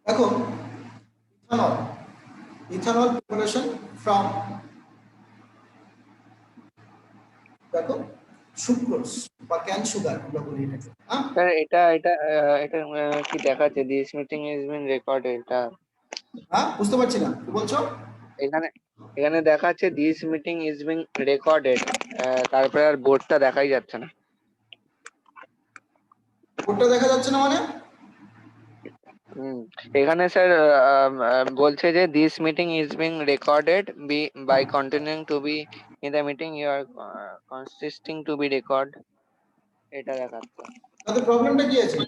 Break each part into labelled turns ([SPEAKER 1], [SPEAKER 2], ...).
[SPEAKER 1] দেখো ethanol ethanol preparation from দেখো sucrose বা ক্যান সুগার আমরা বলি এটাকে। হ্যাঁ
[SPEAKER 2] স্যার এটা কি দেখাচ্ছে this meeting is bin recorded? এটা
[SPEAKER 1] হ্যাঁ বুঝতে পারছি না কি বলছো।
[SPEAKER 2] এখানে এখানে দেখাচ্ছে this meeting is being recorded, তারপরে আর বোর্ডটা দেখাই যাচ্ছে না।
[SPEAKER 1] বোর্ডটা দেখা যাচ্ছে না মানে?
[SPEAKER 2] এখানে স্যার বলছে যে this meeting is being recorded by continuing to be in the meeting you are consisting to be record, এটা দেখাচ্ছে।
[SPEAKER 1] তাদের প্রবলেমটা কি আছে?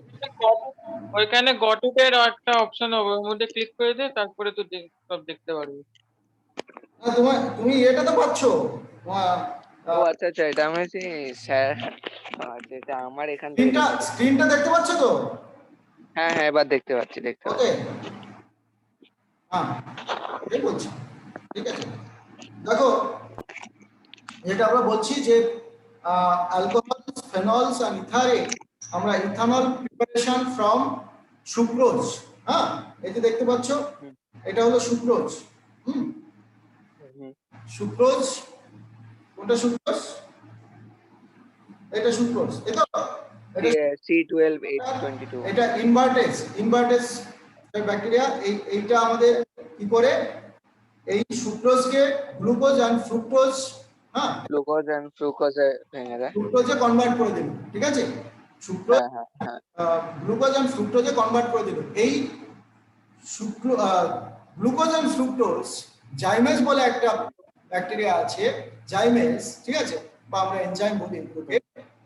[SPEAKER 3] ওইখানে গটুটের একটা অপশন হবে, ওর মধ্যে ক্লিক করে দে, তারপরে তো সব দেখতে পারবি।
[SPEAKER 1] না তুমি এটা তো পাচ্ছো
[SPEAKER 2] ও আচ্ছা আচ্ছা, এটা আমি স্যার, আচ্ছা এটা আমার এখান থেকে
[SPEAKER 1] স্ক্রিনটা দেখতে পাচ্ছ তো?
[SPEAKER 2] হ্যাঁ হ্যাঁ, এবার দেখতে পাচ্ছি
[SPEAKER 1] ওকে হ্যাঁ এই বলছি ঠিক আছে। দেখো যেটা আমরা বলছি যে অ্যালকোহল ফেনলস এন্ড ইথারে আমরা ইথানল প্রিপারেশন ফ্রম সুক্রোজ। হ্যাঁ এই যে দেখতে পাচ্ছ এটা হলো সুক্রোজ। সুক্রোজ কোনটা সুক্রোজ? এটা সুক্রোজ এটা
[SPEAKER 2] C12H22
[SPEAKER 1] এটা ইনভার্টেজ ব্যাকটেরিয়া। এইটা আমাদের কি করে এই সুক্রোজকে glucose and fructose
[SPEAKER 2] glucose and ফ্রুক্টোজে ভেঙে দেয়,
[SPEAKER 1] ফ্রুক্টোজে কনভার্ট করে দিল। ঠিক আছে সুক্রোজ
[SPEAKER 2] হ্যাঁ হ্যাঁ
[SPEAKER 1] গ্লুকোজ এন্ড ফ্রুক্টোজে কনভার্ট করে দিল। এই গ্লুকোজ এন্ড ফ্রুক্টোজ জাইমেজ বলে একটা ব্যাকটেরিয়া আছে, জাইমেজ ঠিক আছে, বা আমরা এনজাইম বলি এগুলোকে।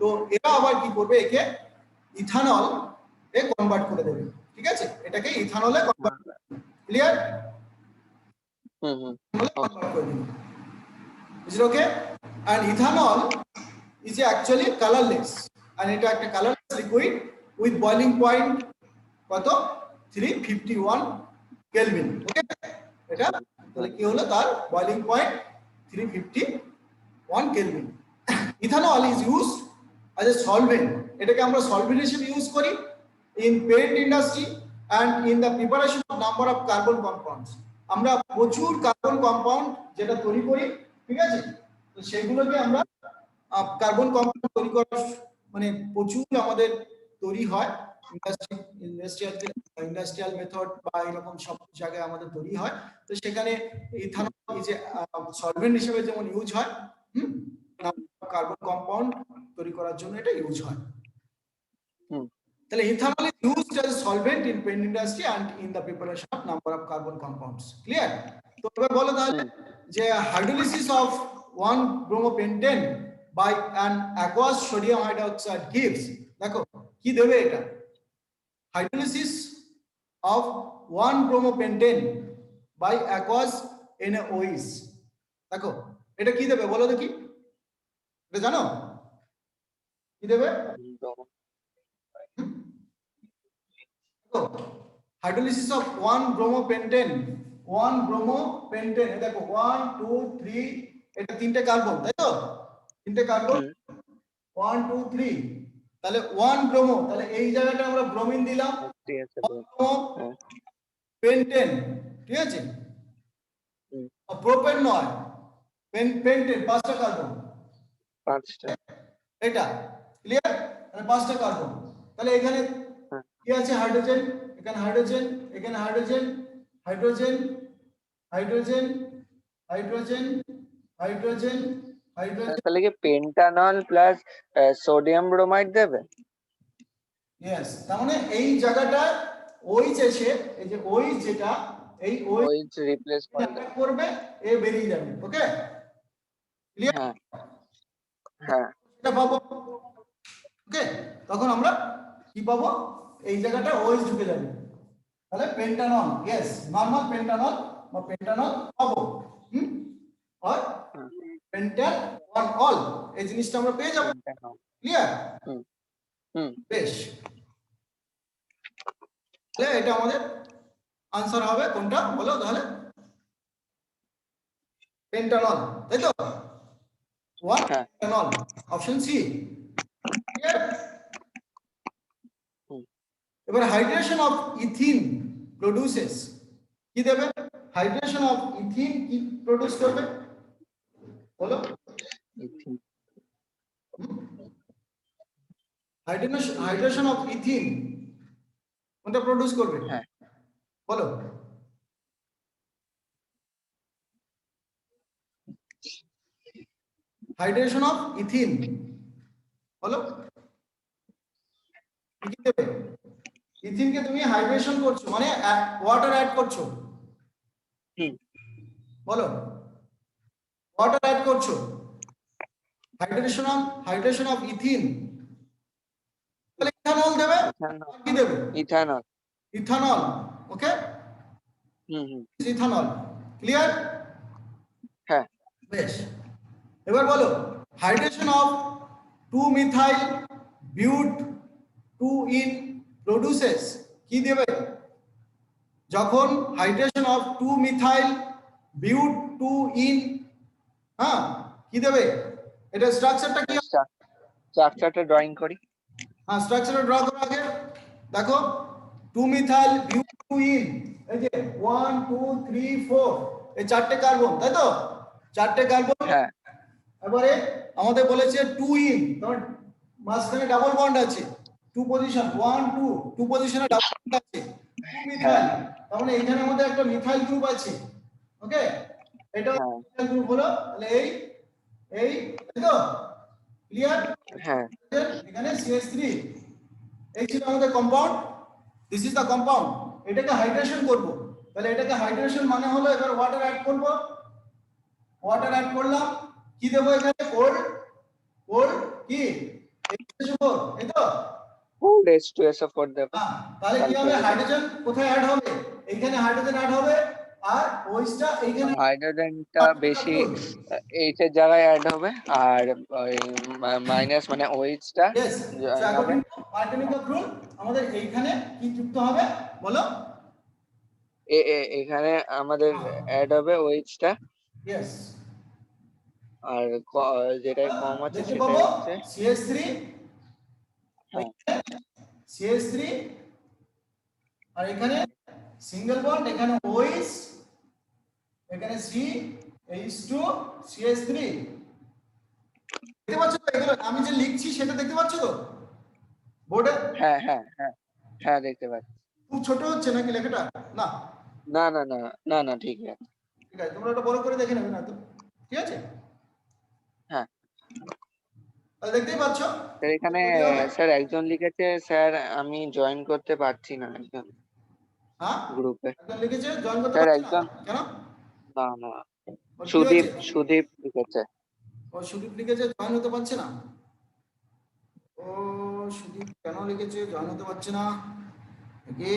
[SPEAKER 1] তো এরা আবার কি করবে একে ইথানল এ কনভার্ট করে দেবে। ঠিক আছে এটাকে ইথানলে কনভার্ট করে দেবে। ক্লিয়ার? কনভার্ট করে দিবে। Is it okay? And ethanol is actually colorless and এটা একটা colorless liquid with boiling point কত 351 কেলভিন। ওকে এটা তাহলে কি হলো তার boiling point 351 kelvin. Ethanol is used as a solvent, এটাকে আমরা সলভেন্ট হিসেবে ইউজ করি in paint industry and in the preparation of number of carbon compounds। আমরা প্রচুর কার্বন কম্পাউন্ড যেটা তৈরি করি, ঠিক আছে, তো সেগুলোকে আমরা কার্বন কম্পাউন্ড তৈরি করার মানে প্রচুর আমাদের তৈরি হয় ইন্ডাস্ট্রিয়াল মেথড বা এরকম সব জায়গায় আমাদের তৈরি হয়। তো সেখানে ইথানল যে সলভেন্ট হিসেবে যেমন ইউজ হয়, কার্বন কম্পাউন্ড তৈরি করার জন্য এটা ইউজ হয়। তাহলে ethanol is used as a solvent in paint industry and in the preparation of number of carbon compounds। Clear? তো এবার বলো তাহলে যে hydrolysis of 1 bromopentane by an aqueous sodium hydroxide gives, দেখো কি দেবে এটা, hydrolysis of 1 bromopentane by aqueous NaOH, দেখো এটা কি দেবে বলো দেখি, এটা জানো কি দেবে? হাইড্রোলিসিস অফ 1 bromopentane দেখো 1 2 3 এটা তিনটে কার্বন, তাই তো তিনটে কার্বন 1 2 3, তাহলে 1 ব্রোমো, তাহলে এই জায়গাটা আমরা ব্রোমিন দিলাম, পেন্টেন, ঠিক আছে, প্রোপেন নয় পেন্টেন পাঁচটা কার্বন, পাঁচটা, এটা ক্লিয়ার, মানে পাঁচটা কার্বন। তাহলে এখানে কি আছে হাইড্রোজেন, এখানে হাইড্রোজেন, এখানে hydrogen, hydrogen hydrogen hydrogen hydrogen hydrogen,
[SPEAKER 2] তাহলে কি পেন্টানল প্লাস সোডিয়াম ব্রোমাইড দেবে?
[SPEAKER 1] यस, তার মানে এই জায়গাটা OH এসে এই যে OH যেটা এই OH
[SPEAKER 2] রিপ্লেস
[SPEAKER 1] করবে, এ বেরিয়ে যাবে। Okay clear?
[SPEAKER 2] হ্যাঁ
[SPEAKER 1] এটা পাবো। ওকে তখন আমরা কি পাবো, এই জায়গাটা OH ঢুকে যাবে, তাহলে পেন্টানল, यस নরমাল পেন্টানল বা পেন্টানল পাবো। আর পেন্টান ওয়ান অল এই জিনিসটা আমরা পেয়ে যাব। ক্লিয়ার? বেশ, তাহলে এটা আমাদের আনসার হবে কোনটা বলো তাহলে, পেন্টানল, তাই তো, ওয়ান পেন্টানল, অপশন সি। ক্লিয়ার? এবার হাইড্রেশন অফ ইথিন প্রডিউসেস কি দেবে হাইড্রেশন অফ ইথিন কি প্রডিউস করবে বলো হাইড্রেশন অফ ইথিন কোনটা প্রডিউস করবে
[SPEAKER 2] হ্যাঁ।
[SPEAKER 1] বলো হাইড্রেশন অফ ইথিন বলো কি দেবে ইথিনকে তুমি হাইড্রেশন করছো মানে ওয়াটার অ্যাড করছো
[SPEAKER 2] হুম।
[SPEAKER 1] বলো ওয়াটার অ্যাড করছো হাইড্রেশন অফ ইথিন তাহলে ইথানল দেবে কি দেবে
[SPEAKER 2] ইথানল।
[SPEAKER 1] ইথানল ওকে ইথানল ক্লিয়ার
[SPEAKER 2] হ্যাঁ।
[SPEAKER 1] বেশ এবার বলো hydration of 2 methyl বিউট 2 in produces কি দেবে যখন হাইড্রেশন অফ 2 মিথাইল বিউট 2 ইন হ্যাঁ কি দেবে এটা স্ট্রাকচারটা কি
[SPEAKER 2] স্ট্রাকচারটা ড্রয়িং করি।
[SPEAKER 1] হ্যাঁ স্ট্রাকচারটা ড্র করো আগে দেখো 2 মিথাইল বিউট 2 ইন এই যে 1 2 3 4 এই চারটে কার্বন তাই তো চারটে কার্বন
[SPEAKER 2] হ্যাঁ।
[SPEAKER 1] এবারে আমাদের বলেছে 2 ইন তার মাঝখানে ডাবল বন্ড আছে 2 পজিশন 1 2 2 পজিশনে ডাবল বন্ড আছে 2 মিথাইল তার মানে এখানে আমাদের একটা মিথাইল গ্রুপ আছে ওকে এটা মিথাইল গ্রুপ হলো তাহলে এই তাই তো ক্লিয়ার
[SPEAKER 2] হ্যাঁ।
[SPEAKER 1] এখানে CH3 এই ছিল আমাদের compound this is the compound এটাকে হাইড্রেশন করব তাহলে এটাকে হাইড্রেশন মানে হলো এবার ওয়াটার অ্যাড করব ওয়াটার অ্যাড করলাম কি দেব এখানে কোল্ড কি H2SO4 এই তো
[SPEAKER 2] কোল্ড H2SO4 দেব
[SPEAKER 1] হ্যাঁ তাহলে কি হবে হাইড্রোজেন কোথায় অ্যাড হবে এইখানে হাইড্রোজেন অ্যাড হবে আর ওইটা এইখানে
[SPEAKER 2] হাইড্রোজেনটা বেশি এইচ এর জায়গায় অ্যাড হবে আর মাইনাস মানে ওইচটা
[SPEAKER 1] यस সো অ্যাকর্ডিং টু পার্টেনিক অফ রুল আমাদের এইখানে কি যুক্ত হবে বলো
[SPEAKER 2] এখানে আমাদের অ্যাড হবে ওইচটা
[SPEAKER 1] यस
[SPEAKER 2] আর যেটাই কম আছে
[SPEAKER 1] দেখতে
[SPEAKER 2] সেটাই
[SPEAKER 1] পাবো
[SPEAKER 2] হচ্ছে
[SPEAKER 1] CH3
[SPEAKER 2] হ্যাঁ
[SPEAKER 1] CH3 আর এখানে সিঙ্গেল বন্ড এখানে OH এখানে C H2 CH3 দেখতে পাচ্ছ তো এগুলো আমি যে লিখছি সেটা দেখতে পাচ্ছ তো বোর্ডে
[SPEAKER 2] হ্যাঁ হ্যাঁ হ্যাঁ হ্যাঁ দেখতে পাচ্ছি।
[SPEAKER 1] খুব ছোট হচ্ছে নাকি লেখাটা না
[SPEAKER 2] না না না না না ঠিক আছে।
[SPEAKER 1] ঠিক আছে তোমরা এটা বড় করে দেখে নেবে না তো ঠিক আছে
[SPEAKER 2] হ্যাঁ
[SPEAKER 1] তাহলে দেখতেই পাচ্ছ
[SPEAKER 2] স্যার এখানে স্যার একজন লিখেছে স্যার আমি জয়েন করতে পারছি না একজন
[SPEAKER 1] হ্যাঁ
[SPEAKER 2] গ্রুপে।
[SPEAKER 1] একজন লিখেছে জয়েন করতে
[SPEAKER 2] স্যার
[SPEAKER 1] পারছি না
[SPEAKER 2] একজন
[SPEAKER 1] কেন
[SPEAKER 2] না না
[SPEAKER 1] ওর কি
[SPEAKER 2] সুদীপ
[SPEAKER 1] হয়েছে?
[SPEAKER 2] সুদীপ লিখেছে।
[SPEAKER 1] ও সুদীপ লিখেছে জয়েন হতে পারছে না ও সুদীপ কেন লিখেছে জয়েন হতে পারছে না একে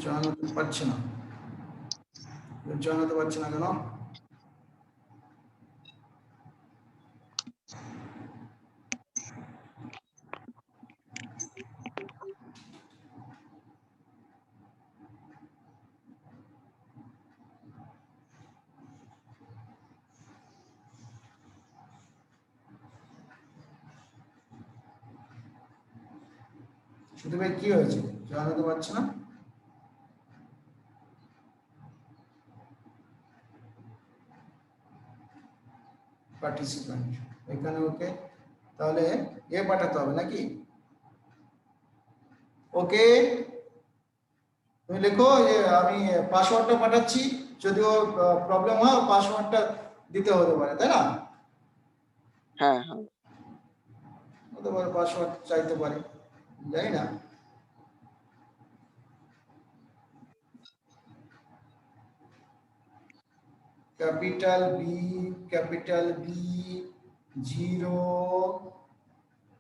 [SPEAKER 1] জয়েন হতে পারছে না জয়েন হতে পারছে না কেন সুদীপ ভাই কি হয়েছে জয়েন হতে পারছে না পার্টিসিপেন্ট এখানে ওকে তাহলে এ পাঠাতে হবে নাকি ওকে তুমি লেখো যে আমি পাসওয়ার্ডটা পাঠাচ্ছি যদি ও প্রবলেম হয় পাসওয়ার্ডটা দিতে হতে পারে তাই না
[SPEAKER 2] হ্যাঁ হ্যাঁ
[SPEAKER 1] হতে পারে পাসওয়ার্ড চাইতে পারে জানি না ক্যাপিটাল বি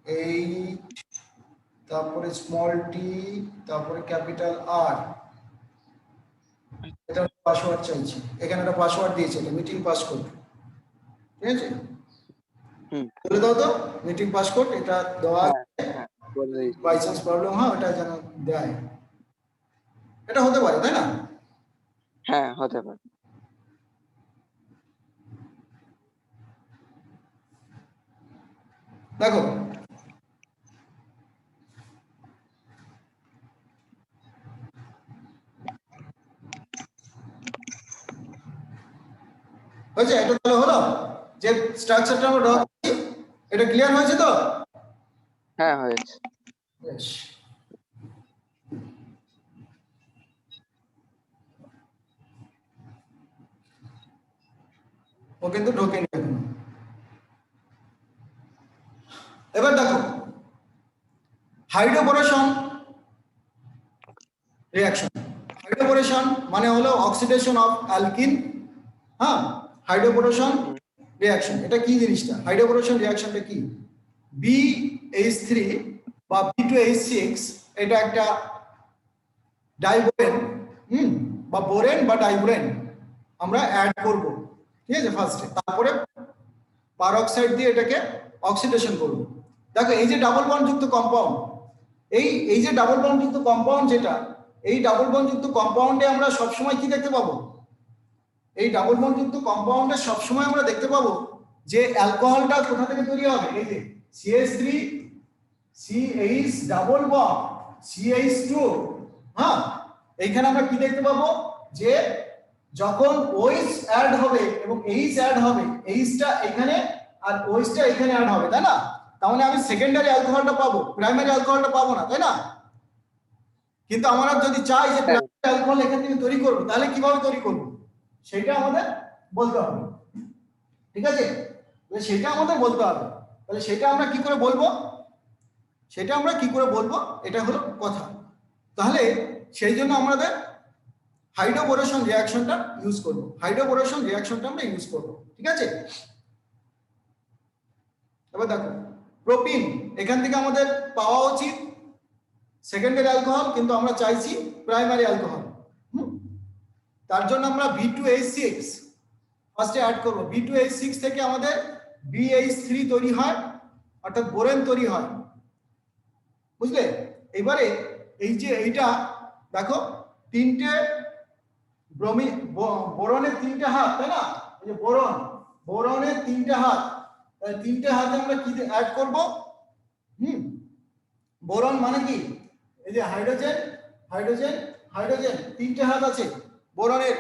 [SPEAKER 1] 08 তারপরে স্মল টি তারপরে ক্যাপিটাল আর এটা পাসওয়ার্ড চাইছি এখানে একটা পাসওয়ার্ড দিয়েছে এটা মিটিং পাসকোড ঠিক আছে বলে দাও তো মিটিং পাসকোড এটা দেওয়া
[SPEAKER 2] হ্যাঁ বলে দিচ্ছি।
[SPEAKER 1] বাই চান্স প্রবলেম হয় ওটা যেন দেয় এটা হতে পারে, তাই না?
[SPEAKER 2] হ্যাঁ হতে পারে।
[SPEAKER 1] দেখো হয়েছে, এটা তাহলে হলো যে স্ট্রাকচারটা আমরা ড্র করছি, এটা ক্লিয়ার হয়েছে তো?
[SPEAKER 2] হ্যাঁ হয়েছে।
[SPEAKER 1] বেশ। ও কিন্তু ঢোকেনি এখনো। এবার দেখো হাইড্রোবোরেশন রিঅ্যাকশন। হাইড্রোবোরেশন মানে হলো অক্সিডেশন অফ অ্যালকিন। হ্যাঁ, হাইড্রোবোরেশন রিঅ্যাকশন এটা কি জিনিসটা? হাইড্রোবোরেশন রিঅ্যাকশনটা কি? BH3 বা B2H6 এটা একটা ডাইবোরেন, বা বোরেন বা ডাইবোরেন আমরা অ্যাড করব, ঠিক আছে, ফার্স্টে। তারপরে পারঅক্সাইড দিয়ে এটাকে অক্সিডেশন করব। দেখো এই যে ডাবল বন্ড যুক্ত কম্পাউন্ড, এই যে ডাবল বন্ড যুক্ত কম্পাউন্ড যেটা, এই ডাবল বন্ড যুক্ত কম্পাউন্ডে আমরা সবসময় কি দেখতে পাবো? এই ডাবল বন্ড যুক্ত কম্পাউন্ডে সবসময় আমরা দেখতে পাবো যে অ্যালকোহলটা কোথা থেকে তৈরি হবে? এই যে CH3 CH double bond CH2। হ্যাঁ, এইখানে আমরা কি দেখতে পাবো যে যখন OH অ্যাড হবে এবং H অ্যাড হবে, Hটা এখানে আর OHটা এখানে অ্যাড হবে, তাই না? তার মানে আমি সেকেন্ডারি অ্যালকোহলটা পাবো, প্রাইমারি অ্যালকোহলটা পাবো না, তাই না? কিন্তু আমরা যদি চাই যে প্রাইমারি অ্যালকোহল এখান থেকে তৈরি করব, তাহলে কিভাবে তৈরি করব সেটা আমাদের বলতে হবে, ঠিক আছে? সেটা আমাদের বলতে হবে। তাহলে সেটা আমরা কি করে বলবো? সেটা আমরা কি করে বলবো, এটা হলো কথা। তাহলে সেই জন্য আমাদের হাইড্রোবোরেশন রিঅ্যাকশনটা ইউজ করব, হাইড্রোবোরেশন রিঅ্যাকশনটা আমরা ইউজ করব, ঠিক আছে? এবার দেখো প্রোপিন, এখান থেকে আমাদের পাওয়া উচিত সেকেন্ডারি অ্যালকোহল, কিন্তু আমরা চাইছি প্রাইমারি অ্যালকোহল। তার জন্য আমরা B2H6 ফার্স্টে অ্যাড করব। B2H6 থেকে আমাদের BH3 তৈরি হয়, অর্থাৎ বোরেন তৈরি হয়, বুঝলে? এবারে এই যে এইটা দেখো তিনটে বোরনের তিনটে হাত, তাই না? এই যে বোরনের তিনটে হাত, তিনটে হাতে আমরা কি অ্যাড করব? বোরন মানে কি? এই যে হাইড্রোজেন হাইড্রোজেন হাইড্রোজেন, তিনটে হাত আছে বোরনের।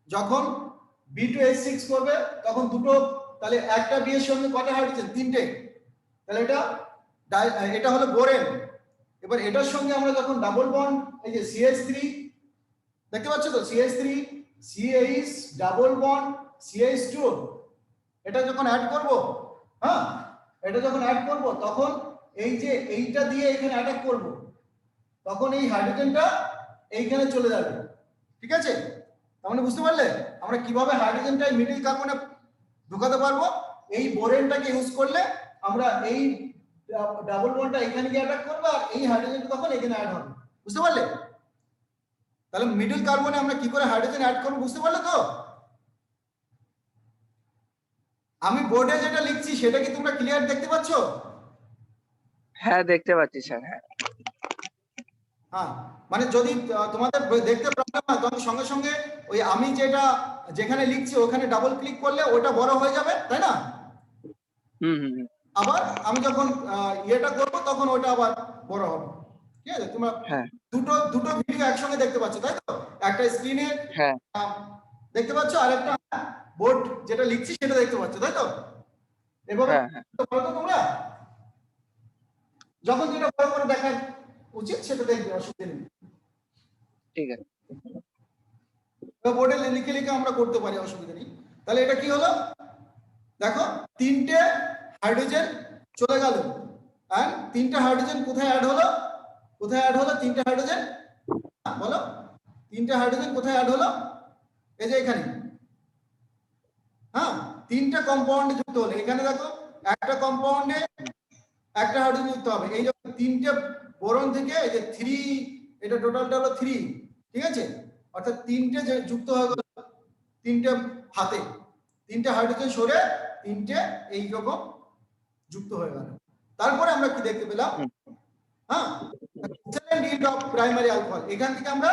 [SPEAKER 1] যখন B2H6 করবে তখন দুটো, তাহলে একটা বি এর সঙ্গে কটা হাইড্রোজেন? তিনটে। তাহলে এটা হলো বোরেন। এবার এটার সঙ্গে আমরা যখন ডাবল বন্ড, এই যে CH3 দেখতে পাচ্ছ তো, CH3 CH double bond CH2, এটা যখন অ্যাড করব, হ্যাঁ, এটা যখন অ্যাড করব তখন এই যে এইটা দিয়ে এখানে অ্যাটাক করব, তখন এই হাইড্রোজেনটা এইখানে চলে যাবে, ঠিক আছে? তার মানে বুঝতে পারলে আমরা কিভাবে হাইড্রোজেনটা মিডল কার্বনে ঢোকাতে পারবো? এই বোরেনটাকে ইউজ করলে আমরা এই ডাবল বন্ডটা এখানে গিয়ে অ্যাটাক করব আর এই হাইড্রোজেনটা তখন এখানে অ্যাড হবে, বুঝতে পারলে? তাহলে মিডল কার্বনে আমরা কি করে হাইড্রোজেন অ্যাড করব, বুঝতে পারলে তো? আমি বোর্ডে যেটা লিখছি সেটা কি তোমরা ক্লিয়ার দেখতে পাচ্ছ?
[SPEAKER 2] হ্যাঁ দেখতে পাচ্ছি স্যার। হ্যাঁ
[SPEAKER 1] হ্যাঁ, মানে যদি তোমাদের দেখতে প্রবলেম হয় তখন সঙ্গে সঙ্গে ওই আমি যেটা যেখানে লিখছি ওখানে ডাবল ক্লিক করলে ওটা বড় হয়ে যাবে, তাই না? আবার আমি যখন ইয়েটা করব তখন ওটা আবার বড় হবে, ঠিক আছে? তোমরা
[SPEAKER 2] হ্যাঁ
[SPEAKER 1] দুটো ভিডিও একসঙ্গে দেখতে পাচ্ছ, তাই তো? একটা স্ক্রিনে
[SPEAKER 2] হ্যাঁ
[SPEAKER 1] দেখতে পাচ্ছ আর একটা বোর্ড যেটা লিখছি সেটা দেখতে পাচ্ছ, তাই তো? এভাবে
[SPEAKER 2] হ্যাঁ
[SPEAKER 1] বলো তো তোমরা, যখন যেটা বড় করে দেখা উচিত সেটা দেখবে, অসুবিধা নেই।
[SPEAKER 2] ঠিক আছে।
[SPEAKER 1] বোর্ডে লিখে লিখে আমরা করতে পারি, অসুবিধা নেই। তাহলে এটা কি হলো দেখো, তিনটে হাইড্রোজেন চলে গেল, আর তিনটে হাইড্রোজেন কোথায় অ্যাড হলো? কোথায় অ্যাড হলো তিনটে হাইড্রোজেন? বলো, তিনটে হাইড্রোজেন কোথায় অ্যাড হলো? এই যে এখানে। হ্যাঁ, তিনটে কম্পাউন্ডে যুক্ত হলো। এখানে দেখো একটা কম্পাউন্ডে একটা হাইড্রোজেন যুক্ত হবে। এই যে তিনটে বোরন থেকে এই যে 3, এটা টোটালটা হলো 3, ঠিক আছে? অর্থাৎ তিনটে যে যুক্ত হয়ে গেল তিনটে হাতে, তিনটে হাইড্রোজেন সরে তিনটে এইরকম যুক্ত হয়ে গেল। তারপরে আমরা কি দেখতে পেলাম? হ্যাঁ, yield of primary alcohol, এখান থেকে আমরা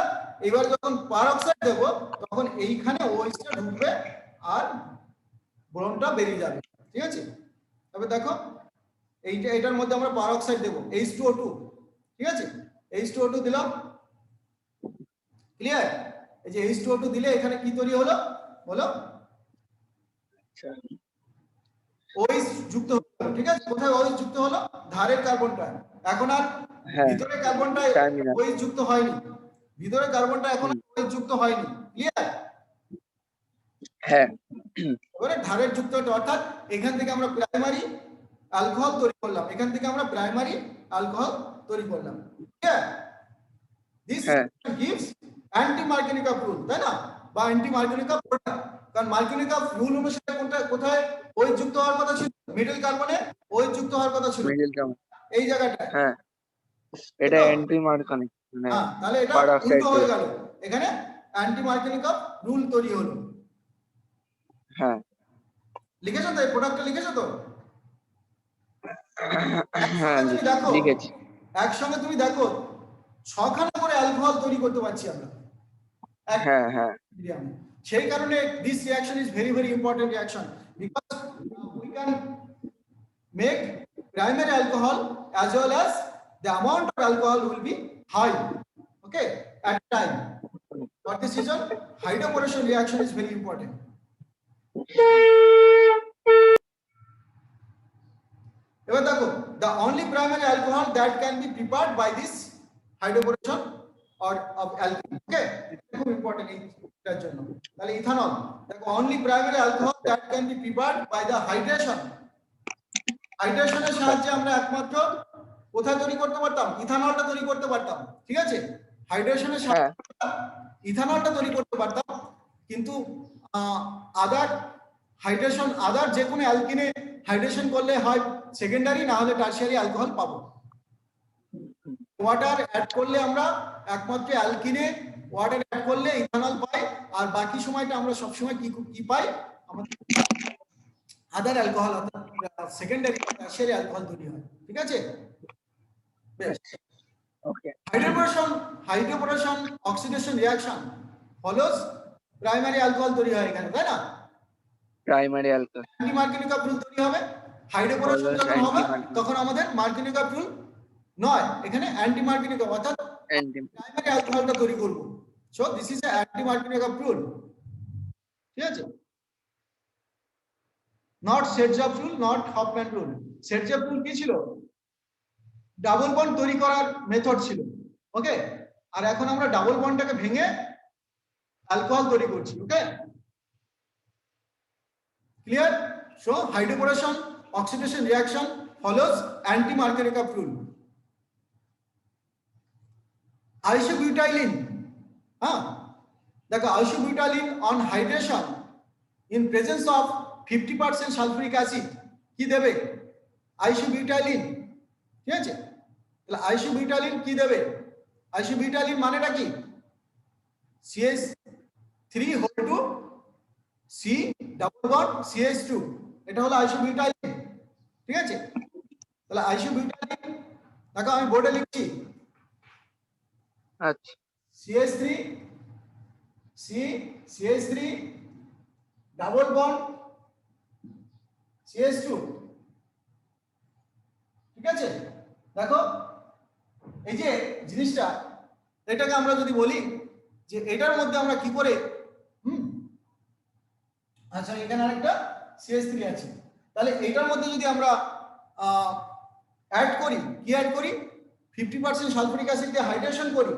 [SPEAKER 1] এবার যখন পারঅক্সাইড দেব তখন এইখানে OH টা ঢুকবে আর বোরনটা বেরিয়ে যাবে, ঠিক আছে। তবে দেখো এটার মধ্যে আমরা পারঅক্সাইড দেব H2O2, ঠিক আছে, H2O2 দিলাম, ক্লিয়ার। এই যে H2O2 দিলে এখানে কি তৈরি হলো, বলো,
[SPEAKER 2] আচ্ছা
[SPEAKER 1] OH যুক্ত হলো, ঠিক আছে। কোথায় OH যুক্ত হলো, ধারের কার্বনটা, এখন আর
[SPEAKER 2] হ্যাঁ
[SPEAKER 1] ভিতরে কার্বনটা
[SPEAKER 2] টার্মিনাল
[SPEAKER 1] OH যুক্ত হয়নি, ভিতরে কার্বনটা এখন OH যুক্ত হয়নি, ক্লিয়ার।
[SPEAKER 2] হ্যাঁ
[SPEAKER 1] এবারে ধারের যুক্ত হলো, অর্থাৎ এখান থেকে আমরা প্রাইমারি অ্যালকোহল তৈরি করলাম, এখান থেকে আমরা প্রাইমারি অ্যালকোহল তৈরি করলাম, ক্লিয়ার। দিস
[SPEAKER 2] হ্যাঁ
[SPEAKER 1] gives অ্যান্টি মার্কেনিকা রুল, তাই না, বা অ্যান্টি মার্কেনিকা প্রোডাক্ট। কারণ মার্কেনিকা রুল অনুসারে কোনটা কোথায় OH যুক্ত হওয়ার কথা ছিল, মিডল কার্বনে OH যুক্ত হওয়ার কথা ছিল
[SPEAKER 2] মিডল টার্ম
[SPEAKER 1] এই জায়গাটা,
[SPEAKER 2] হ্যাঁ এটা অ্যান্টি মার্কনিক মানে
[SPEAKER 1] হ্যাঁ, তাহলে এটা
[SPEAKER 2] পারঅক্সাইড
[SPEAKER 1] উল্টো হয়ে গেল, এখানে অ্যান্টি মার্কেনিকা রুল তৈরি হলো।
[SPEAKER 2] হ্যাঁ
[SPEAKER 1] লিখেছো তো, এই প্রোডাক্টটা লিখেছো তো,
[SPEAKER 2] হ্যাঁ
[SPEAKER 1] তুমি দেখো
[SPEAKER 2] লিখেছি
[SPEAKER 1] একসঙ্গে তুমি দেখো 6খানা করে অ্যালকোহল তৈরি করতে পারছি আমরা এক
[SPEAKER 2] হ্যাঁ হ্যাঁ
[SPEAKER 1] medium। সেই কারণে this reaction is very very important reaction because we can make primary alcohol as well as the amount of alcohol will be high, okay, at time. For this reason hydroboration reaction is very important. এবার দেখো the only primary alcohol that can be prepared by this hydroboration or of alkene, okay, এটা খুব important এইটার জন্য। তাহলে ethanol দেখো only primary alcohol that can be prepared by the hydration, হাইড্রেশনের সাহায্যে আমরা একমাত্র কোথায় তৈরি করতে পারতাম, ইথানলটা তৈরি করতে পারতাম, ঠিক আছে, হাইড্রেশনের সাহায্যে ইথানলটা তৈরি করতে পারতাম। কিন্তু আদার হাইড্রেশন, আদার যে কোনো অ্যালকিনে হাইড্রেশন করলে হয় সেকেন্ডারি, না হলে টারশিয়ারি অ্যালকোহল পাবো। ওয়াটার অ্যাড করলে আমরা একমাত্র অ্যালকিনে ওয়াটার অ্যাড করলে ইথানল পাই, আর বাকি সময়টা আমরা সব সময় কি পাই, আমাদের আদার অ্যালকোহল অর্থাৎ সেকেন্ডারি টারশিয়ারি অ্যালকোহল তৈরি হয়, ঠিক আছে। বেশ,
[SPEAKER 2] okay
[SPEAKER 1] hydroboration oxidation reaction follows primary alcohol তৈরি হয় এখানে, তাই না,
[SPEAKER 2] primary alcohol
[SPEAKER 1] anti Markovnikov rule তৈরি হবে। হাইড্রোবোরেশন যখন হবে তখন আমাদের মার্কেনিকা রুল নয়, এখানে অ্যান্টি মার্কেনিকা অর্থাৎ প্রাইমারি অ্যালকোহলটা তৈরি করব। So this is anti Markovnikov rule, ঠিক আছে, not Saytzeff rule, not Hofmann rule. Saytzeff rule কি ছিল, ডাবল বন্ড তৈরি করার মেথড ছিল, ওকে, আর এখন আমরা ডাবল বন্ডটাকে ভেঙে অ্যালকোহল তৈরি করছি, okay, clear. So hydroboration oxidation reaction follows anti Markovnikov rule. Isobutylene, হ্যাঁ দেখো isobutylene on hydration in presence of 50% sulphuric acid কি দেবে, আইসোবিউটাইলিন, ঠিক আছে। তাহলে আইসোবিউটাইলিন কি দেবে, আইসোবিউটাইলিন মানেটা কি, CH3 whole two C double bond CH2, এটা হলো আইসোবিউটাইলিন, ঠিক আছে। তাহলে আইসোবিউটাইলিন দেখো আমি বোর্ডে লিখছি,
[SPEAKER 2] আচ্ছা
[SPEAKER 1] CH3 C CH3 double bond CH2, ঠিক আছে। দেখো এই যে জিনিসটা, এটাকে আমরা যদি বলি যে এটার মধ্যে আমরা কি করে আচ্ছা এখানে আরেকটা CH3 আছে, তাহলে এটার মধ্যে যদি আমরা অ্যাড করি, কি অ্যাড করি, 50% সালফিউরিক অ্যাসিড দিয়ে হাইড্রেশন করি,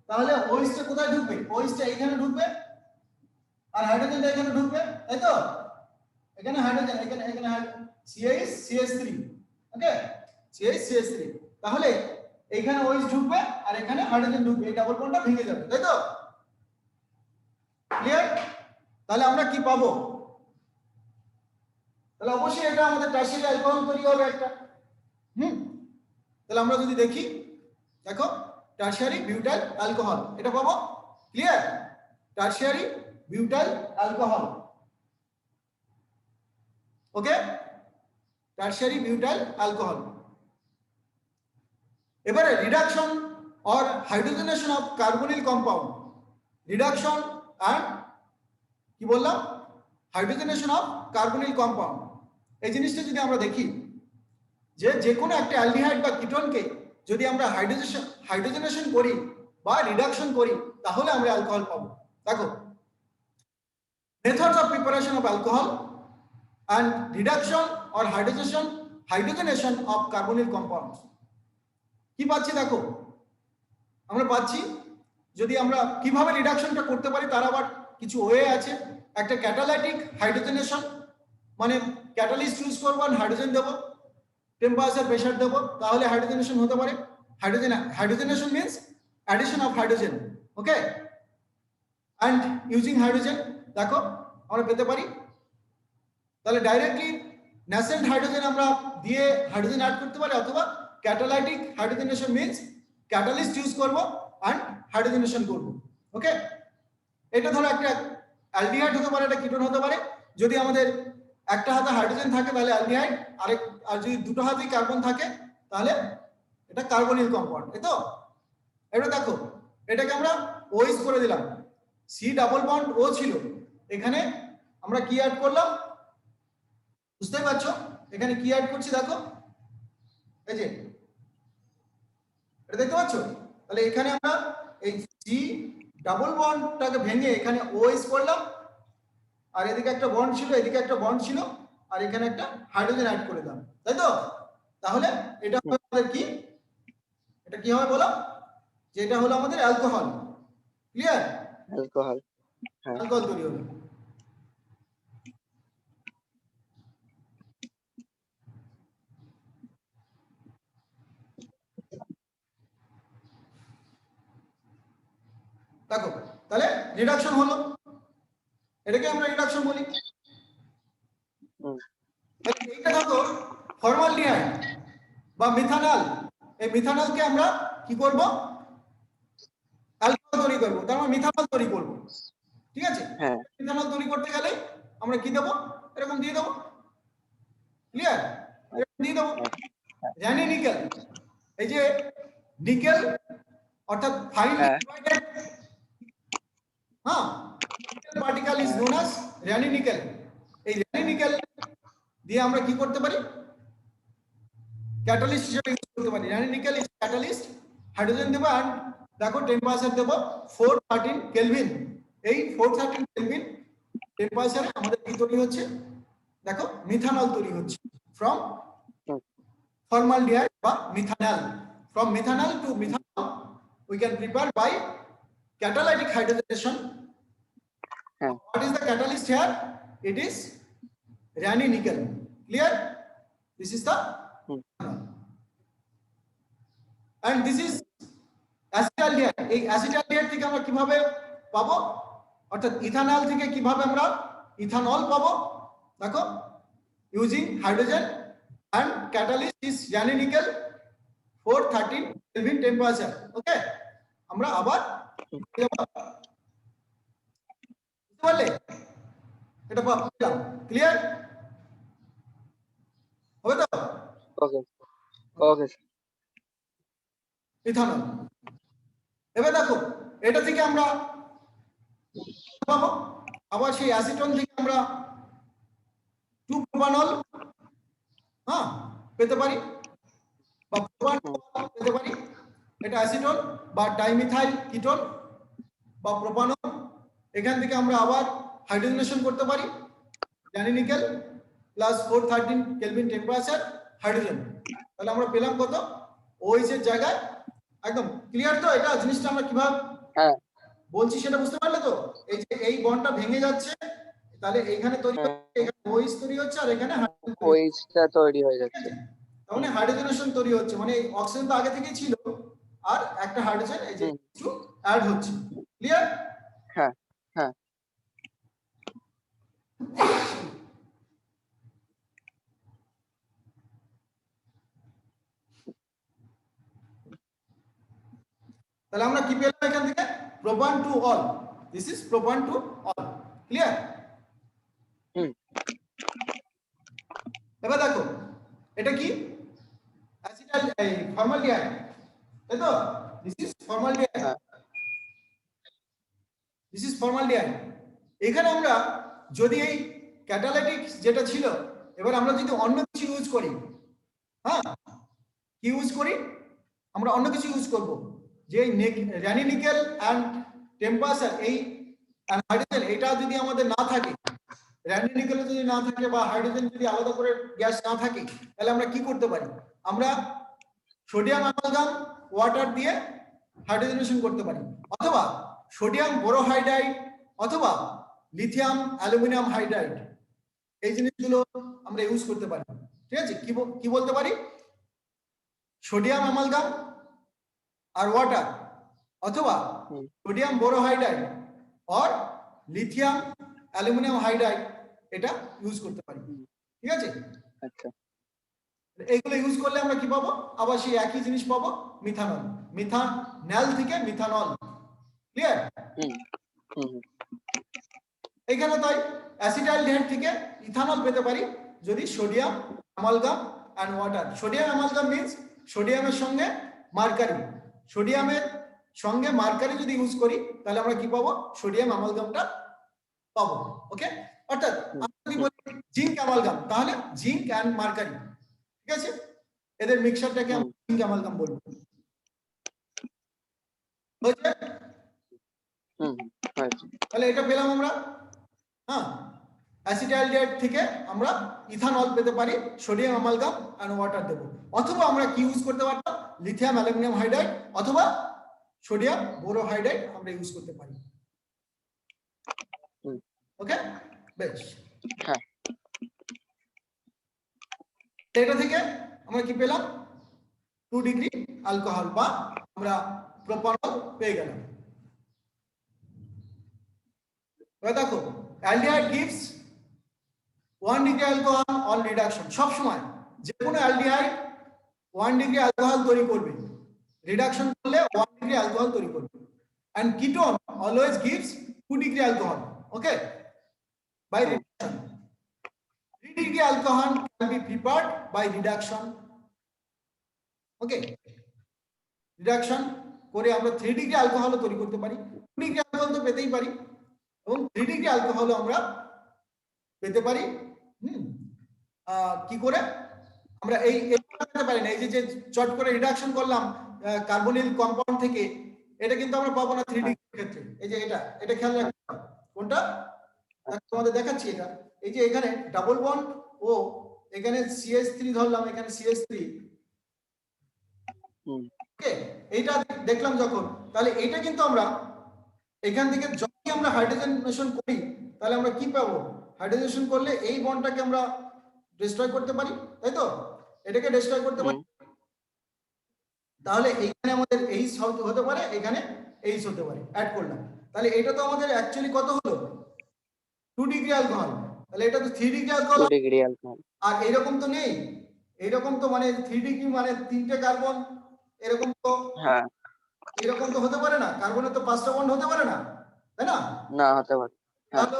[SPEAKER 1] তাহলে OH টা কোথায় ঢুকবে, OH টা এখানে ঢুকবে আর হাইড্রোজেনটা এখানে ঢুকবে, তাই তো, এখানে হাইড্রোজেন, এখানে CH3, ওকে, CH3, তাহলে এখানে OH ঢুকবে আর এখানে হাইড্রোজেন ঢুকবে, এই ডাবল বন্ডটা ভেঙে যাবে, তাই তো, ক্লিয়ার। তাহলে আমরা কি পাবো, তাহলে অবশ্যই এটা আমাদের টারশিয়ারি অ্যালকোহল তৈরি হবে একটা, তাহলে আমরা যদি দেখি, দেখো টারশিয়ারি বিউটাইল অ্যালকোহল এটা পাবো, ক্লিয়ার, টারশিয়ারি বিউটাইল অ্যালকোহল, ওকে, টারশিয়ারি বিউটাইল অ্যালকোহল। এবারে reduction or hydrogenation of carbonyl compound, reduction and কি বললাম হাইড্রোজেনেশন অফ কার্বনিল কম্পাউন্ড। এই জিনিসটা যদি আমরা দেখি যে কোনো একটা অ্যালডিহাইড বা কিটোনকে যদি আমরা হাইড্রোজেনেশন করি বা রিডাকশন করি তাহলে আমরা অ্যালকোহল পাবো। দেখো methods of preparation of alcohol and reduction or hydrogenation of carbonyl compounds কি পাচ্ছি দেখো আমরা পাচ্ছি যদি আমরা কিভাবে রিডাকশনটা করতে পারি তার আবার কিছু ওয়ে আছে। একটা ক্যাটালাইটিক হাইড্রোজেনেশন মানে ক্যাটালিস্ট ইউজ করব আর হাইড্রোজেন দেব, টেম্পারেচার প্রেসার দেব, তাহলে হাইড্রোজেনেশন হতে পারে। Hydrogenation means addition of hydrogen, okay, and using hydrogen দেখো আমরা পেতে পারি। তাহলে ডাইরেক্টলি ন্যাসেন্ট হাইড্রোজেন আমরা দিয়ে হাইড্রোজেন অ্যাড করতে পারি, অথবা catalytic hydrogenation means catalyst use করব এন্ড হাইড্রোজেনেশন করব, ওকে। এটা ধরো একটা অ্যালডিহাইড হতে পারে, এটা কিটোন হতে পারে। যদি আমাদের একটা হাতে হাইড্রোজেন থাকে তাহলে অ্যালডিহাইড, আর যদি দুটো হাতে কার্বন থাকে তাহলে এটা কার্বনিল কম্পাউন্ড, তাই তো। এটা দেখো এটাকে আমরা ওইস করে দিলাম, সি ডাবল বন্ড ও ছিল, এখানে আমরা কি অ্যাড করলাম বুঝতে পারছো, এখানে কি অ্যাড করছি দেখো, এই যে এটা দেখতে পাচ্ছ। তাহলে এখানে আমরা এই সি ডাবল বন্ডটাকে ভেঙে এখানে ওএস করলাম, আর এদিকে একটা বন্ড ছিল, এদিকে একটা বন্ড ছিল, আর এখানে একটা হাইড্রোজেন অ্যাড করে দিলাম, তাই তো। তাহলে এটা হবে আমাদের কি, এটা কি হবে বলো, যে এটা হলো আমাদের অ্যালকোহল। ক্লিয়ার?
[SPEAKER 2] অ্যালকোহল, হ্যাঁ
[SPEAKER 1] অ্যালকোহল তৈরি হলো। দেখো তাহলে রিডাকশন হলো, এটাকে আমরা রিডাকশন বলি। এইটা দেখো ফর্মালডিহাইড বা মিথানল, এই মিথানলকে আমরা কি করব, অ্যালকোহল তৈরি করব, তার মানে মিথানল তৈরি করব, ঠিক আছে।
[SPEAKER 2] হ্যাঁ
[SPEAKER 1] মিথানল তৈরি করতে গেলে আমরা কি দেব, এরকম দিয়ে দেব, ক্লিয়ার, এরকম দিয়ে দেব র্যানি নিকেল। এই যে নিকেল অর্থাৎ ফাইন ডিভাইডেড, হ্যাঁ, particle is known as Raney nickel. এই র্যানি নিকেল দিয়ে আমরা কি করতে পারি, ক্যাটালিস্ট হিসেবে ইউজ করতে পারি। Raney nickel is catalyst, hydrogen দেব এন্ড দেখো টেম্পারেচার দেব 413 কেলভিন। এই 413 কেলভিন টেম্পারেচারে আমাদের কি তৈরি হচ্ছে দেখো, মিথানল তৈরি হচ্ছে ফ্রম formaldehyde বা methanol. From methanol to methanol we can prepare by catalytic hydrogenation. What is the catalyst here? It is Raney nickel. Clear? This is the and this is acetaldehyde. এই acetaldehyde থেকে আমরা কিভাবে পাবো, অর্থাৎ ethanol থেকে কিভাবে আমরা ইথানল পাবো দেখো, using hydrogen and catalyst is Raney nickel 413 Kelvin temperature, okay। আমরা আবার বললে এটা পেলাম, ক্লিয়ার হবে তো,
[SPEAKER 2] ওকে ওকে
[SPEAKER 1] ইথানল। এবার দেখো এটা থেকে আমরা পাবো আবার সেই অ্যাসিটন থেকে আমরা 2 প্রোপানল হ্যাঁ পেতে পারি, বা প্রোপানল পেতে পারি। এটা অ্যাসিটন বা ডাইমিথাইল কিটোন বা প্রোপানল। এখান থেকে আমরা আবার হাইড্রোজেনেশন করতে পারি, Raney nickel plus 413 kelvin temperature hydrogen. তাহলে আমরা পেলাম কত, ওএইচ এর জায়গায়। একদম ক্লিয়ার তো, এটা জিনিসটা আমরা কিভাবে বলছি সেটা বুঝতে পারলে তো। এই যে এই বন্ডটা ভেঙে যাচ্ছে, তাহলে এখানে তৈরি হচ্ছে, এখানে ওএইচ তৈরি হচ্ছে, আর এখানে
[SPEAKER 2] ওএইচটা তৈরি হয়ে যাচ্ছে,
[SPEAKER 1] তাহলে হাইড্রোজেনেশন তৈরি হচ্ছে, মানে অক্সিজেন তো আগে থেকেই ছিল আর একটা হাইড্রোজেন এই যে একটু অ্যাড হচ্ছে। ক্লিয়ার?
[SPEAKER 2] হ্যাঁ হ্যাঁ
[SPEAKER 1] তাহলে আমরা কি পেলাম এখান থেকে, প্রোপান to all, this is প্রোপান to all. Clear? এবার দেখো এটা কি, অ্যাসিটাল এই ফর্মালডিহাইড, তাই তো। দিস ইজ ফর্মালডিহাইড,
[SPEAKER 2] হ্যাঁ।
[SPEAKER 1] This is formaldehyde. এখানে আমরা যদি এই ক্যাটালাইটিক যেটা ছিল, এবার আমরা যদি অন্য কিছু ইউজ করি, হ্যাঁ কি ইউজ করি, আমরা অন্য কিছু ইউজ করব, যে র্যানি নিকেল অ্যান্ড টেম্পাসার এই হাইড্রোজেন এটা যদি আমাদের না থাকে, র্যানি নিকেল যদি না থাকে বা হাইড্রোজেন যদি আলাদা করে গ্যাস না থাকে, তাহলে আমরা কি করতে পারি, আমরা সোডিয়াম অ্যামালগাম ওয়াটার দিয়ে হাইড্রোজেনেশন করতে পারি, অথবা সোডিয়াম বোরোহাইড্রাইড অথবা লিথিয়াম অ্যালুমিনিয়াম হাইড্রাইড, এই জিনিসগুলো আমরা ইউজ করতে পারি। ঠিক আছে, কি বলতে পারি, সোডিয়াম অ্যামালগাম আর ওয়াটার, অথবা সোডিয়াম বোরোহাইড্রাইড আর লিথিয়াম অ্যালুমিনিয়াম হাইড্রাইড, এটা ইউজ করতে পারি। ঠিক আছে,
[SPEAKER 2] আচ্ছা
[SPEAKER 1] এইগুলো ইউজ করলে আমরা কি পাবো, আবার সেই একই জিনিস পাবো, মিথানল, মিথানল থেকে মিথানল। ক্লিয়ার? এখানে তাই অ্যাসিটাইলডিহাইড থেকে ইথানল পেতে পারি যদি sodium amalgam and water. Sodium amalgam means সোডিয়ামের সঙ্গে মার্কারি, সোডিয়ামের সঙ্গে মার্কারি যদি ইউজ করি তাহলে আমরা কি পাবো, সোডিয়াম অ্যামালগামটা পাবো। ওকে, অর্থাৎ আমরা যদি বলি জিঙ্ক অ্যামালগাম, তাহলে জিঙ্ক এন্ড মার্কারি। ঠিক আছে, এদের মিক্সচারটাকে আমরা জিঙ্ক অ্যামালগাম বলবো। হয়েছে? তাহলে এটা পেলাম আমরা। হ্যাঁ, অ্যাসিটাইলডিহাইড থেকে আমরা ইথানল পেতে পারি, সোডিয়াম অ্যামালগাম এন্ড ওয়াটার দেব, অথবা আমরা কি ইউজ করতে পারতাম, লিথিয়াম অ্যালুমিনিয়াম হাইড্রাইড অথবা সোডিয়াম বোরোহাইড্রাইড আমরা ইউজ করতে পারি। ওকে, বেশ।
[SPEAKER 2] হ্যাঁ,
[SPEAKER 1] এটা থেকে আমরা কি পেলাম, 2 ডিগ্রি অ্যালকোহল বা আমরা প্রোপানল পেয়ে গেলাম। দেখো, aldehyde gives 1 degree alcohol on reduction. সব সময় যে কোনো অ্যালডিহাইড 1 ডিগ্রি অ্যালকোহল তৈরি করবে, রিডাকশন করলে 1 ডিগ্রি অ্যালকোহল তৈরি করবে। and ketone always gives 2 degree alcohol, okay, by reduction. 3 degree alcohol can be prepared by reduction, okay, reduction করে আমরা 3 ডিগ্রি অ্যালকোহল তৈরি করতে পারি। 2 ডিগ্রি অ্যালকোহল তো পেতেই পারি, এবং 3 ডিগ্রি অ্যালকোহল আমরা পেতে পারি কি করে, আমরা এই পেতে পারি না, এই যে চট করে রিডাকশন করলাম কার্বনিল কম্পাউন্ড থেকে, এটা কিন্তু আমরা পাবো না 3 ডিগ্রির ক্ষেত্রে। এই যে এটা খেয়াল রাখতে হবে, কোনটা তোমাদের দেখাচ্ছি, এটা এই যে এখানে ডাবল বন্ড ও এখানে CH3 ধরলাম, এখানে CH3, ওকে, এইটা দেখলাম যখন, তাহলে এটা কিন্তু আমরা এখান থেকে যখনই আমরা হাইড্রোজেনেশন করি তাহলে আমরা কি পাবো, হাইড্রোজেনেশন করলে এই বন্ডটাকে আমরা ডিস্ট্রয় করতে পারি, তাই তো, এটাকে ডিস্ট্রয় করতে পারি, তাহলে এইখানে আমাদের এইচ হতে পারে, এখানে এইচ হতে পারে, অ্যাড করলাম, তাহলে এটা তো আমাদের অ্যাকচুয়ালি কত হলো, 2 ডিগ্রি অ্যালকোহল, তাহলে এটা তো 3 ডিগ্রি অ্যালকোহল,
[SPEAKER 2] 2 ডিগ্রি অ্যালকোহল।
[SPEAKER 1] আর এরকম তো নেই, এরকম তো মানে 3 ডিগ্রি মানে 3টে কার্বন, এরকম তো,
[SPEAKER 2] হ্যাঁ,
[SPEAKER 1] এরকম তো হতে পারে না, কার্বনের তো 5টা বন্ড হতে পারে না, তাই না,
[SPEAKER 2] না হতে পারে।
[SPEAKER 1] তাহলে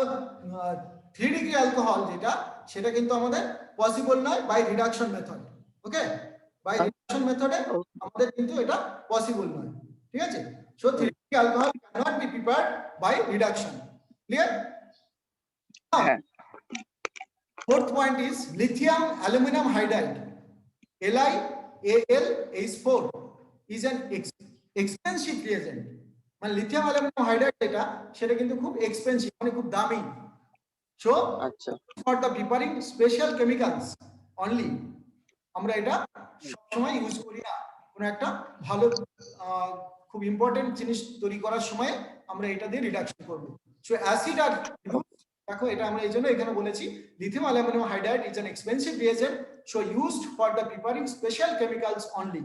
[SPEAKER 1] 3 ডিগ্রি অ্যালকোহল যেটা, সেটা কিন্তু আমাদের পসিবল নয় by reduction method. Okay, by reduction মেথডে আমাদের কিন্তু এটা পসিবল নয়। ঠিক আছে, so 3 degree alcohol cannot be prepared by reduction. Clear?
[SPEAKER 2] হ্যাঁ,
[SPEAKER 1] Fourth point is lithium aluminum hydride, LiAlH4 is an expensive reagent. মানে লিথিয়াম অ্যালুমিনিয়াম হাইড্রাইড এটা, সেটা কিন্তু খুব এক্সপেন্সিভ, মানে খুব দামি। সো
[SPEAKER 2] আচ্ছা,
[SPEAKER 1] for the preparing special chemicals only, আমরা এটা সবসময় ইউজ করি না, কোনো একটা ভালো খুব ইম্পর্টেন্ট জিনিস তৈরি করার সময় আমরা এটা দিয়ে রিডাকশন করব। সো অ্যাসিড আর, দেখো এটা আমরা এই জন্য এখানে বলেছি lithium aluminium hydride is an expensive reagent, so used for the preparing special chemicals only.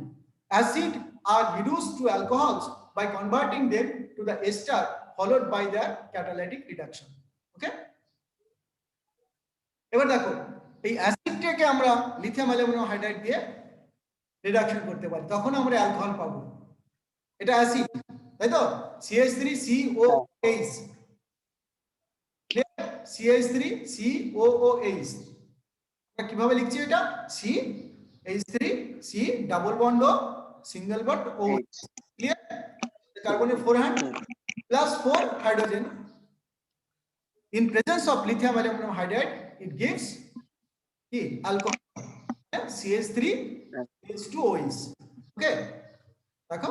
[SPEAKER 1] Acid are reduced to alcohols by converting them to the ester followed by their catalytic reduction. ওকে, এবার দেখো এই অ্যাসিডটাকে আমরা lithium aluminium hydride দিয়ে reduction করতে পারি, তখন আমরা alcohol পাবো। এটা অ্যাসিড, তাই তো, CH3COOH, CH3COOH, কিভাবে লিখছি এটা, CH3C double bond single bond O.
[SPEAKER 2] H.
[SPEAKER 1] Clear? The carbon 4 hand plus 4 hydrogen. In presence of lithium aluminum hydride, it gives alcohol. CH3 H2OH. Okay? দেখো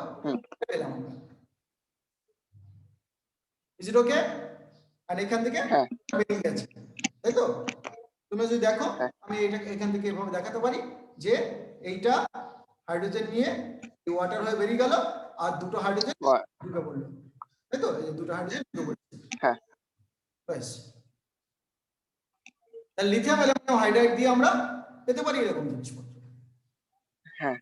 [SPEAKER 1] পেলাম আমরা। Is it okay? আর এখান থেকে
[SPEAKER 2] হ্যাঁ
[SPEAKER 1] বেরিয়ে গেছে, তাই তো? তুমি যদি দেখো
[SPEAKER 2] হ্যাঁ।
[SPEAKER 1] আমি এটা এখান থেকে এভাবে দেখাতে পারি যে এইটা হাইড্রোজেন নিয়ে ওয়াটার হয়ে বেরিয়ে গেল আর দুটো হাইড্রোজেন ঢুকে পড়লো, তাই তো? এই যে দুটো হাইড্রোজেন ঢুকে পড়ছে।
[SPEAKER 2] হ্যাঁ
[SPEAKER 1] ব্যাস। তাহলে লিথিয়াম অ্যালুমিনিয়াম হাইড্রাইড দিয়ে আমরা পেতে পারি এরকম জিনিসপত্র।
[SPEAKER 2] হ্যাঁ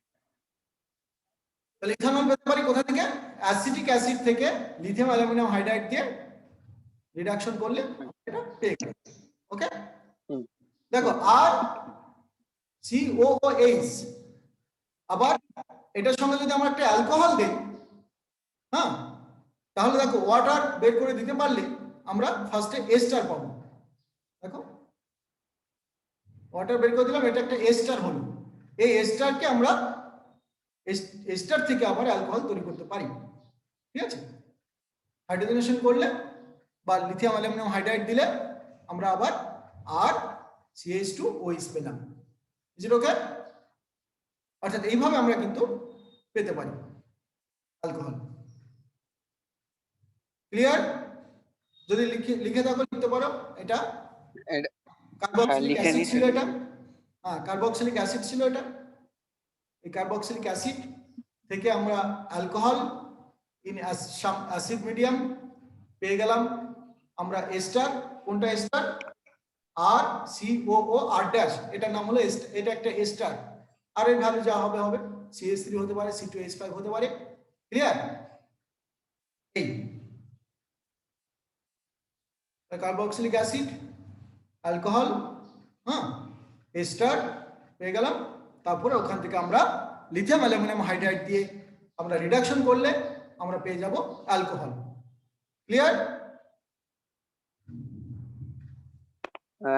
[SPEAKER 1] তাহলে ইথানল পেতে পারি কোথা থেকে? অ্যাসিটিক অ্যাসিড থেকে লিথিয়াম অ্যালুমিনিয়াম হাইড্রাইড দিয়ে রিডাকশন করলে এটা পেয়ে গেল। ওকে, দেখো আর COOH, আবার এটার সঙ্গে যদি আমরা একটা অ্যালকোহল দেই, হ্যাঁ, তাহলে দেখো ওয়াটার বের করে দিতে পারলে আমরা ফার্স্টে এস্টার পাবো। দেখো ওয়াটার বের করে দিলাম, এটা একটা এস্টার হলো। এই এস্টারকে আমরা এস্টার থেকে আবার অ্যালকোহল তৈরি করতে পারি। ঠিক আছে, হাইড্রোজেনেশন করলে বা লিথিয়াম অ্যালুমিনিয়াম হাইড্রাইড দিলে আমরা আবার আর CH2OH পেলাম। ইজ ইট ওকে? অর্থাৎ এইভাবে আমরা কিন্তু পেতে পারি অ্যালকোহল। ক্লিয়ার? যদি লিখে থাকো লিখতে পারো। এটা কার্বক্সিলিক অ্যাসিড ছিল, এটা হ্যাঁ কার্বক্সিলিক অ্যাসিড ছিল এটা। এই কার্বক্সিলিক অ্যাসিড থেকে আমরা অ্যালকোহল ইন অ্যাসিড মিডিয়াম পেয়ে গেলাম আমরা এস্টার। কোনটা এস্টার? আর COOR ড্যাশ, এটার নাম হলো এটা একটা এস্টার। আর এর ভ্যালু যা হবে হবে, CH3 হতে পারে, C2H5 হতে পারে। ক্লিয়ার? এই কার্বক্সিলিক অ্যাসিড, অ্যালকোহল, হ্যাঁ, এস্টার পেয়ে গেলাম। তারপরে ওখান থেকে আমরা লিথিয়াম অ্যালুমিনিয়াম হাইড্রাইড দিয়ে আমরা রিডাকশন করলে আমরা পেয়ে যাব অ্যালকোহল। ক্লিয়ার?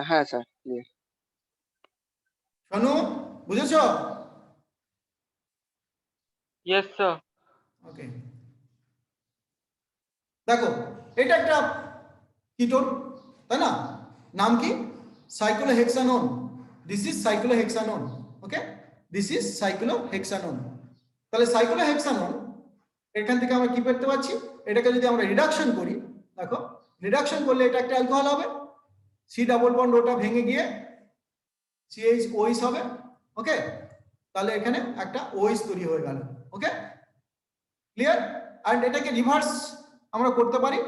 [SPEAKER 2] হ্যাঁ স্যার ক্লিয়ার।
[SPEAKER 1] শোনো, বুঝেছো?
[SPEAKER 3] Yes, sir.
[SPEAKER 1] ওকে, দেখো এটা একটা কিটোন, তাই না? নাম কি? Cyclohexanone. This is cyclohexanone. Okay, this is cyclohexanone. তাহলে সাইক্লোহেক্সানোন এখান থেকে আমরা কি পেতে পারছি? এটাকে যদি আমরা রিডাকশন করি, দেখো রিডাকশন করলে এটা একটা অ্যালকোহল হবে। C ডাবল বন্ড ওটা ভেঙে গিয়ে CHOH হবে। ওকে, তাহলে এখানে একটা OH তৈরি হয়ে গেল। ওকে, ক্লিয়ার? আর এটাকে রিভার্স আমরা করতে পারি।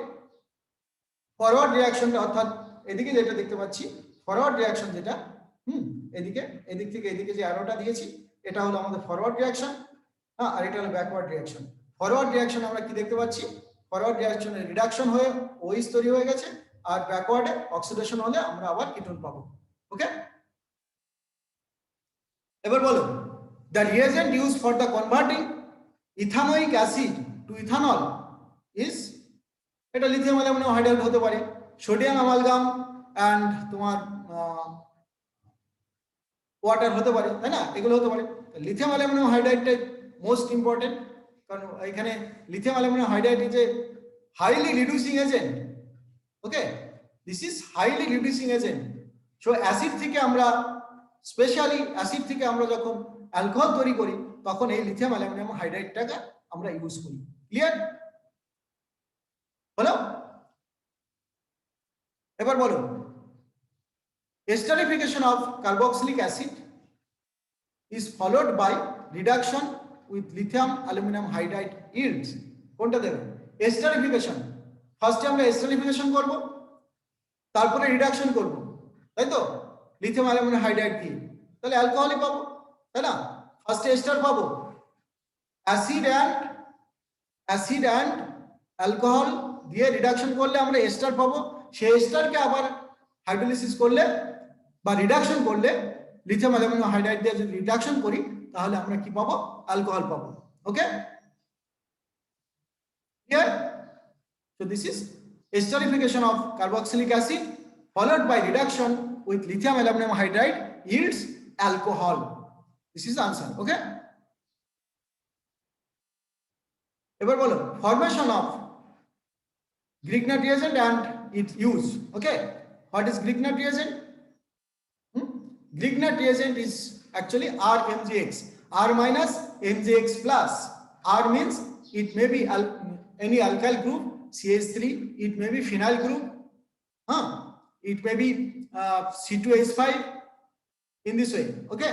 [SPEAKER 1] ফরওয়ার্ড রিঅ্যাকশনটা, অর্থাৎ এদিকে যেটা দেখতে পাচ্ছি ফরওয়ার্ড রিঅ্যাকশন যেটা, এদিকে এদিক থেকে এদিকে যে অ্যারোটা দিয়েছি এটা হলো আমাদের ফরওয়ার্ড রিঅ্যাকশন, হ্যাঁ, আর এটা হলো ব্যাকওয়ার্ড রিঅ্যাকশন। ফরওয়ার্ড রিঅ্যাকশন আমরা কি দেখতে পাচ্ছি? ফরওয়ার্ড রিঅ্যাকশনে রিডাকশন হয়ে OH তৈরি হয়ে গেছে, আর ব্যাকওয়ার্ডে অক্সিডেশন হলে আমরা আবার কিটোন পাবো। ওকে, এবার বলো, the reagent used for the converting ethanoic acid to ethanol is, এটা লিথিয়াম অ্যালুমিনিয়াম হাইড্রাইড হতে পারে, সোডিয়াম অ্যামালগাম অ্যান্ড তোমার ওয়াটার হতে পারে, তাই না? এগুলো হতে পারে। লিথিয়াম অ্যালুমিনিয়াম হাইড্রাইডটা মোস্ট ইম্পর্টেন্ট, কারণ এখানে lithium aluminium hydride is a highly reducing agent. Okay, this is highly reducing agent. So acid থেকে আমরা, স্পেশালি অ্যাসিড থেকে আমরা যখন অ্যালকোহল তৈরি করি তখন এই লিথিয়াম অ্যালুমিনিয়াম হাইড্রাইডটাকে আমরা ইউজ করি। ক্লিয়ার? বলো, এবার বলো, esterification of carboxylic acid is followed by reduction with lithium aluminum hydride yields. কোনটা দেবে? esterification। ফার্স্টে আমরা esterification করব, তারপরে রিডাকশন করব, তাই তো? লিথিয়াম অ্যালুমিনিয়াম হাইড্রাইড দিয়ে, তাহলে অ্যালকোহলই পাবো, তাই না? ফার্স্টে এস্টার পাবো, অ্যাসিড অ্যান্ড অ্যালকোহল দিয়ে রিডাকশন করলে আমরা এস্টার পাবো। সেই এস্টারকে আবার হাইড্রোলিসিস করলে বা রিডাকশন করলে, লিথিয়াম অ্যালুমিনিয়াম হাইড্রাইড দিয়ে যদি রিডাকশন করি তাহলে আমরা কি পাবো? অ্যালকোহল পাবো। ওকে, clear? So this is esterification of carboxylic acid followed by reduction with lithium aluminum hydride, 'hydride, 'hydride' yields alcohol. This is the answer. Okay, এবার বলো formation of Grignard reagent and its use. Okay, what is Grignard reagent? Grignard reagent is actually RMGX. R minus MGX plus. R means it may be any alkyl group, CH3. It may be phenyl group. It may be C2H5. In this way. Okay.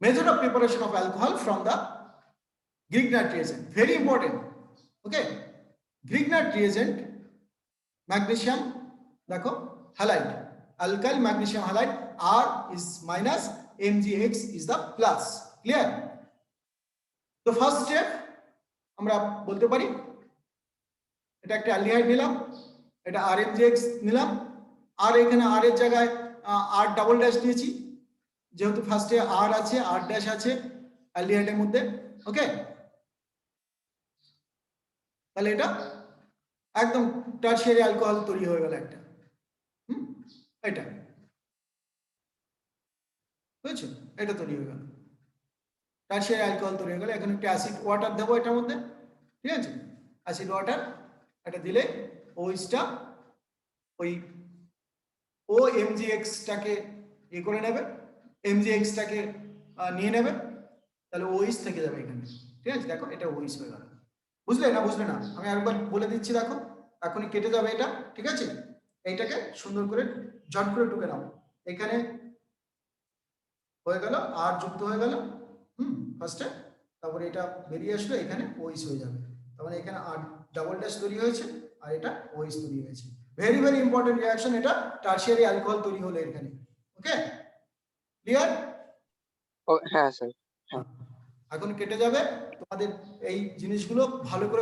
[SPEAKER 1] Method of preparation of alcohol from the Grignard reagent. Very important. Okay. Grignard reagent, magnesium, देखो halide, alkyl magnesium halide. R is minus, MgX is the plus. Clear? So first step, আমরা বলতে পারি এটা একটা aldehyde নিলাম, এটা RMgX নিলাম, আর এখানে R এর জায়গায় R ডাবল ড্যাশ নিয়েছি, যেহেতু ফার্স্টে R আছে, R ড্যাশ আছে অ্যালডিহাইডের মধ্যে। ওকে, তাহলে এটা একদম টারশিয়ারি অ্যালকোহল তৈরি হয়ে গেল একটা। এটা বুঝছো, এটা তৈরি হয়ে গেল টারশিয়ারি অ্যালকোহল তৈরি হয়ে গেল। এখন একটু অ্যাসিড ওয়াটার দেবো এটার মধ্যে, ঠিক আছে? অ্যাসিড ওয়াটার এটা দিলে ওইসটা ওই ও এমজিএক্সটাকে ইয়ে করে নেবে, এমজিএক্সটাকে নিয়ে নেবে, তাহলে ওইস থেকে যাবে এখানে। ঠিক আছে, দেখো এটা ওইস হয়ে গেল। বুঝলে না? বুঝলে না? আমি আরেকবার বলে দিচ্ছি, দেখো এখনই কেটে যাবে এটা। ঠিক আছে, এইটাকে সুন্দর করে জট করে ঢুকে নাও। এখানে হয়ে গেল, আর যুক্ত হয়ে গেল ফার্স্টে, তারপরে এটা বেরিয়ে আসলো, এখানে ওইস হয়ে যাবে। তারপরে এখানে আর ডাবল ড্যাশ তৈরি হয়েছে, আর এটা ওইস তৈরি হয়েছে। ভেরি ভেরি ইম্পর্টেন্ট রিঅ্যাকশন এটা, টারশিয়ারি অ্যালকোহল তৈরি হলো এখানে। ওকে, ক্লিয়ার?
[SPEAKER 2] হ্যাঁ স্যার।
[SPEAKER 1] এখন কেটে যাবে। তোমাদের এই জিনিসগুলো ভালো করে